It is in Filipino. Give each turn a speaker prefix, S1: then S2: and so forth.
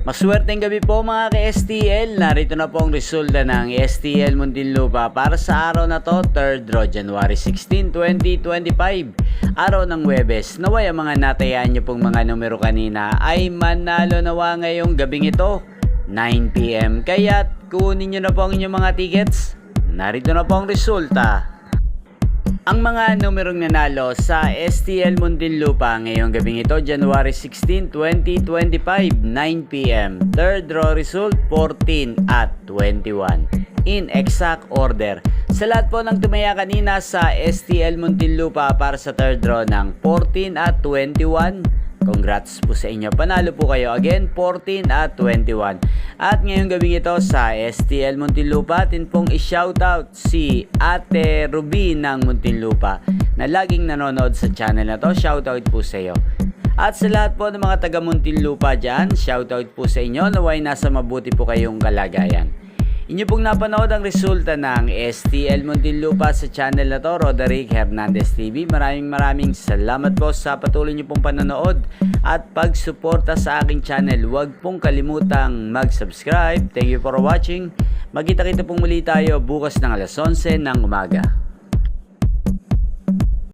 S1: Maswerteng gabi po mga ka-STL. Narito na po ang resulta ng STL Muntinlupa para sa araw na to, 3rd draw, January 16, 2025. Araw ng Huwebes. Naway ang mga natayaan nyo pong mga numero kanina ay manalo nawa ngayong gabing ito, 9 PM. Kaya't kunin nyo na po ang inyong mga tickets. Narito na po ang resulta. Ang mga numerong nanalo sa STL Muntinlupa ngayong gabing ito, January 16, 2025, 9 PM. Third draw result, 14 at 21. In exact order. Sa lahat po ng tumaya kanina sa STL Muntinlupa para sa third draw ng 14 at 21, congrats po sa inyo. Panalo po kayo again, 14 at 21. At ngayong gabing ito sa STL Muntinlupa, atin pong i-shoutout si Ate Ruby ng Muntinlupa na laging nanonood sa channel na to. Shoutout po sa iyo. At sa lahat po ng mga taga Muntinlupa dyan, shoutout po sa inyo. Naway nasa mabuti po kayong kalagayan. Inyo pong napanood ang resulta ng STL Muntinlupa sa channel na to, Roderick Hernandez TV. Maraming salamat po sa patuloy nyo pong panonood at pagsuporta sa aking channel. Huwag pong kalimutang mag-subscribe. Thank you for watching. Magkita-kita pong muli tayo bukas ng alas 11 ng umaga.